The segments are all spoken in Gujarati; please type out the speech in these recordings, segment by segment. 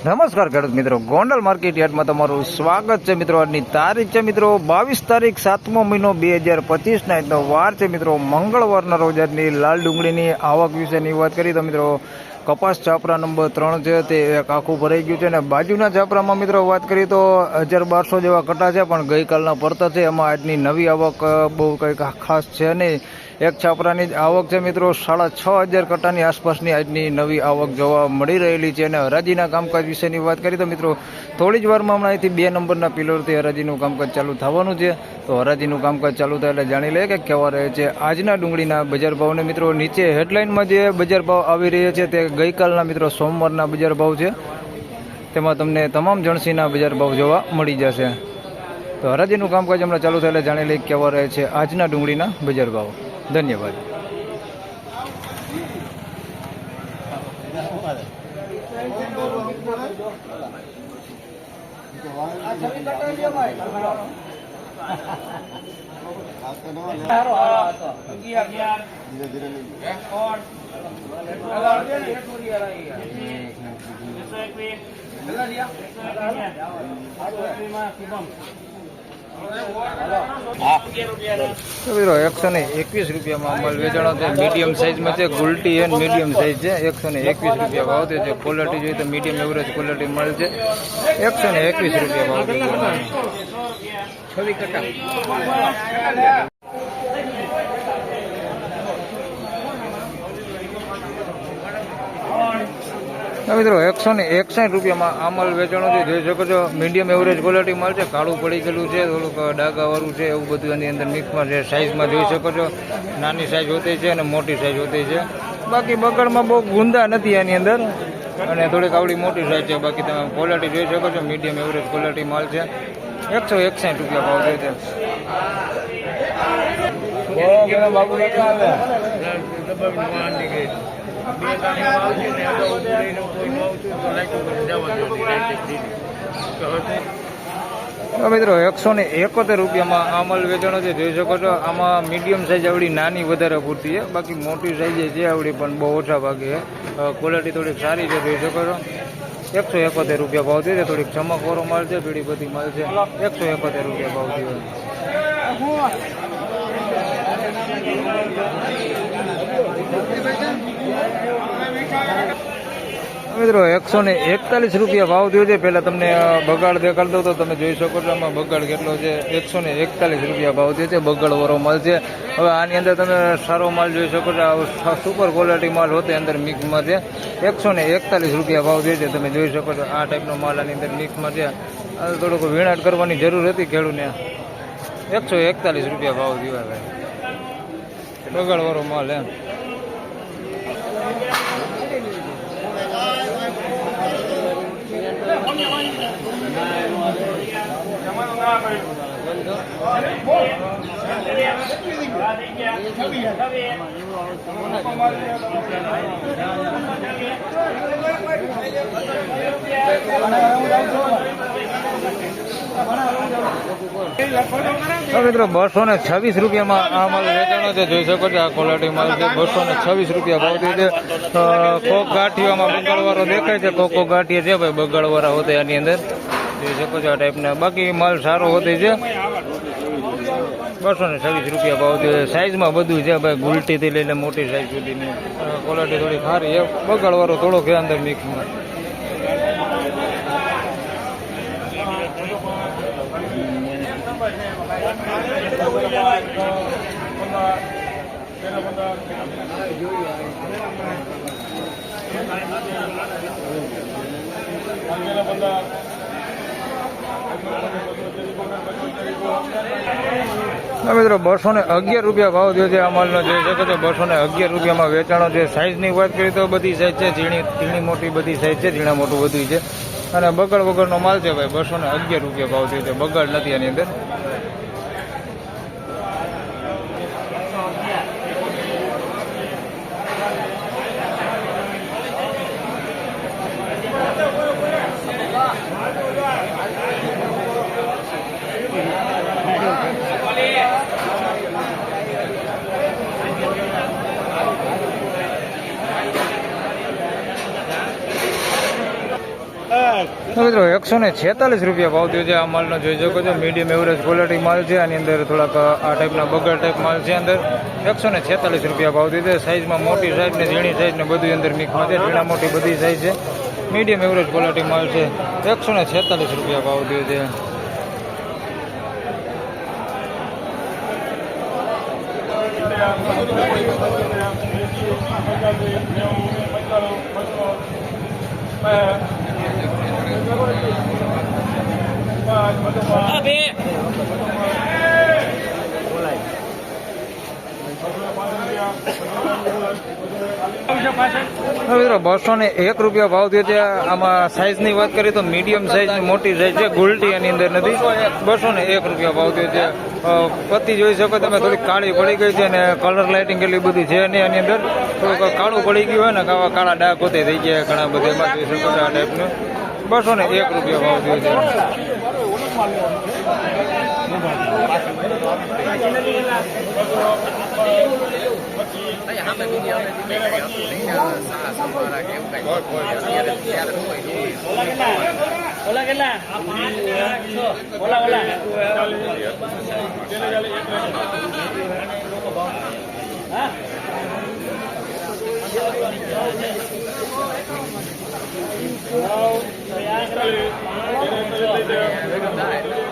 નમસ્કાર ખેડૂત મિત્રો, ગોંડલ માર્કેટ યાર્ડમાં તમારું સ્વાગત છે મિત્રો। આજની તારીખ છે મિત્રો 22 તારીખ 7મો મહિનો 2025 ના આજનો વાર છે મિત્રો મંગળવારના રોજ આજની લાલ ડુંગળીની આવક વિશેની વાત કરી તો મિત્રો કપાસ છાપરા નંબર 3 છે તે એક આખું ભરાઈ ગયું છે અને બાજુના છાપરામાં મિત્રો વાત કરીએ તો 1200 જેવા કટા છે, પણ ગઈકાલના પડતા છે એમાં આજની નવી આવક બહુ કંઈક ખાસ છે નહીં। એક છાપરાની આવક છે મિત્રો 6500 કટાની આસપાસની આજની નવી આવક જોવા મળી રહેલી છે। અને હરાજીના કામકાજ વિશેની વાત કરીએ તો મિત્રો થોડી જ વારમાં હમણાં અહીંથી 2 નંબરના પિલરથી હરાજીનું કામકાજ ચાલુ થવાનું છે। તો હરાજીનું કામકાજ ચાલુ થાય એટલે જાણી લઈએ કે કેવા રહે છે આજના ડુંગળીના બજાર ભાવને મિત્રો। નીચે હેડલાઇનમાં જે બજાર ભાવ આવી રહ્યા છે તે ગઈકાલના મિત્રો સોમવારના બજાર ભાવ છે, તેમાં તમને તમામ જણસીના બજાર ભાવ જોવા મળી જશે। તો હરાજીનું કામકાજ હમણાં ચાલુ થાય એટલે જાણી લઈએ કેવા રહે છે આજના ડુંગળીના બજાર ભાવ। ધન્યવાદ। મિત્રો 121 રૂપિયામાં માલ વેચાણો છે। મીડિયમ સાઇઝમાં છે, ગુલટી એન્ડ મીડિયમ સાઇઝ છે। 121 રૂપિયા ભાવ છે। ક્વોલિટી જોઈએ તો મીડિયમ એવરેજ ક્વોલિટી માલ છે। 121 રૂપિયા ભાવ મિત્રો 161 રૂપિયામાં આ માલ વેચાણો છે। જોઈ શકો છો મીડિયમ એવરેજ ક્વોલિટી માલ છે। કાળું પડી ગયેલું છે, થોડુંક ડાઘાવાળું છે, એવું બધું એની અંદર મિક્સમાં છે। સાઇઝમાં જોઈ શકો છો નાની સાઇઝ હોતી છે અને મોટી સાઇઝ હોતી છે। બાકી બગડમાં બહુ ગુંદા નથી એની અંદર, અને થોડીક આવડી મોટી સાઇઝ છે। બાકી તમે ક્વોલિટી જોઈ શકો છો મીડિયમ એવરેજ ક્વોલિટી માલ છે। 161 રૂપિયા ભાવ છે। મિત્રો 171 રૂપિયામાં આ માલ વેચાણો છે। જોઈ શકો છો આમાં મીડિયમ સાઇઝ આવડી નાની વધારે પૂરતી છે, બાકી મોટી સાઇઝ છે આવડી પણ બહુ ઓછા ભાગે છે। ક્વોલિટી થોડીક સારી છે, જોઈ શકો છો 171 રૂપિયા ભાવ છે। થોડીક ચમકવાળો માલ છે, પીળી બધી માલ છે। 171 રૂપિયા ભાવ છે। મિત્રો 141 રૂપિયા ભાવ થયો છે। પહેલાં તમને બગાડ દેખાડ દઉં તો તમે જોઈ શકો છો આમાં બગાડ કેટલો છે। 141 રૂપિયા ભાવ થયો છે, બગાડવાળો માલ છે। હવે આની અંદર તમે સારો માલ જોઈ શકો છો, સુપર ક્વોલિટી માલ હોતે અંદર મિક્સમાં છે। 141 રૂપિયા ભાવ થયો છે, તમે જોઈ શકો છો આ ટાઈપનો માલ આની અંદર મિક્સમાં છે। થોડુંક વીણાટ કરવાની જરૂર હતી ખેડૂતને। 141 રૂપિયા ભાવ થયો બગાડવાળો માલ એમ। મિત્રો 226 રૂપિયામાં આ માલ વેચાણો છે। જોઈ શકો છો આ ક્વોલિટી માલ છે। 226 રૂપિયા ભાવ છે। કોક ગાંઠિયામાં બગાડવાળો દેખાય છે, કોકો ગાંઠિયા છે ભાઈ બગાડવાળા હોતે આની અંદર, જોઈ શકો છો આ ટાઈપના। બાકી માલ સારો હોતે છે। 226 રૂપિયા ભાવ છે। સાઇઝમાં બધું છે ભાઈ, ગુલટીથી લઈને મોટી સાઇઝ સુધીની ક્વોલિટી થોડી સારી છે। બગાડવાળો થોડો છે અંદર મિક્સમાં। મિત્રો 211 રૂપિયા ભાવ થયો છે આ માલનો, જોઈ શકો છો 211 રૂપિયામાં વેચાણો છે। સાઇઝની વાત કરીએ તો બધી સાઇઝ છે, ઝીણી મોટી બધી સાઇઝ છે, ઝીણા મોટું બધું છે। અને બગડ વગરનો માલ છે ભાઈ। 211 રૂપિયા ભાવ થયો છે, બગડ નથી આની અંદર। મિત્રો 146 રૂપિયા ભાવ થયો છે આ માલનો. જોઈ શકો છો મીડિયમ એવરેજ ક્વોલિટી માલ છે. આની અંદર થોડાક આ ટાઈપના બગડ ટાઈપ માલ છે. અંદર 146 રૂપિયા ભાવ થયો છે. સાઇઝમાં મોટી સાઇઝ ને ઝીણી સાઇઝ ને બધું અંદર મિક્સમાં છે. ઝીણા મોટી બધી સાઇઝ છે. મીડિયમ એવરેજ ક્વોલિટી માલ છે. 146 રૂપિયા ભાવ થયો છે. મિત્રો 201 રૂપિયા ભાવ થયો છે. આમાં સાઇઝની વાત કરીએ તો મીડિયમ સાઇઝ મોટી સાઇઝ છે. ગુલટી એની અંદર નથી. 201 રૂપિયા ભાવ થયો છે. પત્તી જોઈ શકો તમે થોડીક કાળી પડી ગઈ છે અને કલર લાઇટિંગ એટલી બધી છે નહીં. આની અંદર થોડુંક કાળું પડી ગયું હોય ને આવા કાળા ડાઘ પોતે થઈ ગયા ઘણા બધા એમાં જોઈ શકો છો આ ટાઈપનું. 201 રૂપિયા ભાવ થયો છે.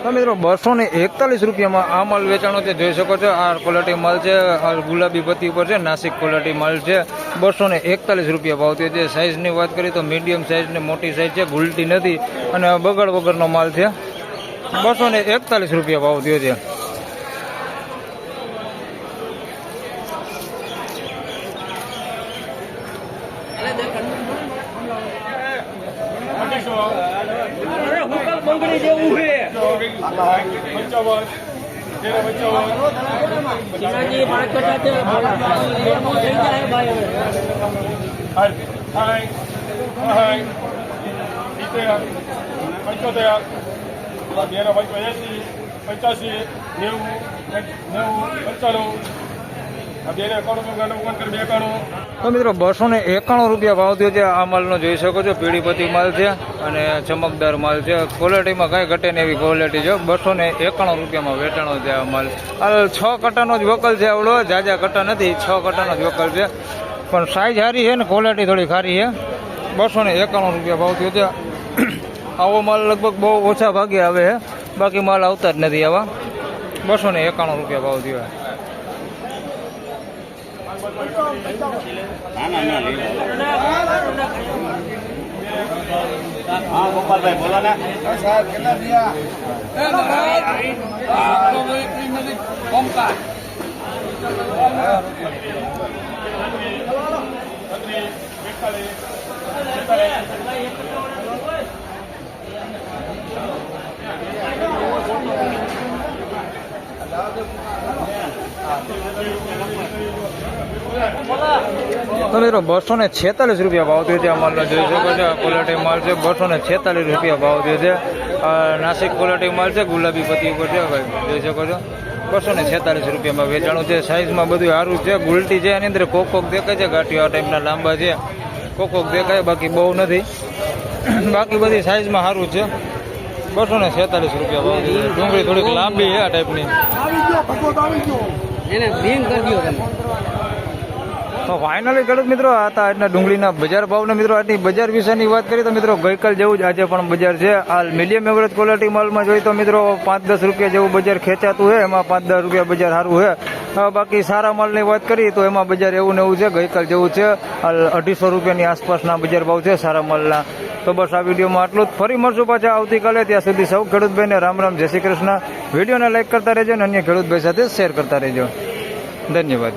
તો મિત્રો 241 રૂપિયામાં આ માલ વેચાણો છે. જોઈ શકો છો આ ક્વોલિટી માલ છે. આ ગુલાબી પત્તી ઉપર છે. નાસિક ક્વોલિટી માલ છે. 241 રૂપિયા ભાવ થયો છે. સાઇઝની વાત કરીએ તો મીડિયમ સાઇઝ ને મોટી સાઇઝ છે. ગુલટી નથી અને બગડ વગરનો માલ છે. 241 રૂપિયા ભાવ થયો છે. તો મિત્રો 291 રૂપિયા ભાવ થયો છે આ માલનો. જોઈ શકો છો પીળીપતિ માલ છે અને ચમકદાર માલ છે. ક્વોલિટીમાં કાંઈ ઘટે ને એવી ક્વોલિટી છે. 291 રૂપિયામાં વેચાણો છે આ માલ. હાલ 6 કટ્ટાનો જ વકલ છે. આવડો જાજા કટ્ટા નથી, 6 કટ્ટાનો જ વકલ છે. પણ સાઈઝ સારી છે ને ક્વોલિટી થોડી સારી છે. 291 રૂપિયા ભાવ થયો છે. આવો માલ લગભગ બહુ ઓછા ભાગે આવે છે. બાકી માલ આવતા જ નથી આવા. 291 રૂપિયા ભાવ થયો. हाँ गोपाल भाई बोला ना साहब कितना दिया તો મિત્રો 246 રૂપિયા ભાવ થયો છે આ માલનો. જોઈ શકો છો આ ક્વોલિટી માલ છે. 246 રૂપિયા ભાવ થયો છે. નાસિક ક્વોલિટી માલ છે. ગુલાબી પત્તી ઉપર છે ભાઈ, જોઈ શકો છો. 246 રૂપિયામાં વેચાણું છે. સાઇઝમાં બધું સારું છે. ગુલટી છે. એની અંદર કોક દેખાય છે. ગાંઠિયો આ ટાઈપના લાંબા છે. કોક દેખાય, બાકી બહુ નથી. બાકી બધી સાઇઝમાં સારું છે. 246 રૂપિયા ભાવ છે. ડુંગળી થોડીક લાંબી છે આ ટાઈપની. એને બેન કરી દો તમે. તો ફાઇનલી ખેડૂત મિત્રો આ હતા આજના ડુંગળીના બજાર ભાવને. મિત્રો આજની બજાર વિશેની વાત કરીએ તો મિત્રો ગઈકાલ જેવું જ આજે પણ બજાર છે. હાલ મીડિયમ એવરેજ ક્વોલિટી માલમાં જોઈએ તો મિત્રો 5-10 રૂપિયા જેવું બજાર ખેંચાતું છે. એમાં 5-10 રૂપિયા બજાર સારું છે. બાકી સારા માલની વાત કરીએ તો એમાં બજાર એવું ને એવું છે. ગઈકાલ જેવું છે. હાલ 250 રૂપિયાની આસપાસના બજાર ભાવ છે સારા માલના. તો બસ આ વિડીયોમાં આટલું જ. ફરી મળશું પાછા આવતીકાલે. ત્યાં સુધી સૌ ખેડૂતભાઈને રામ રામ, જય શ્રી કૃષ્ણ. વિડીયોને લાઈક કરતા રહેજો અને અન્ય ખેડૂતભાઈ સાથે શેર કરતા રહેજો. ધન્યવાદ.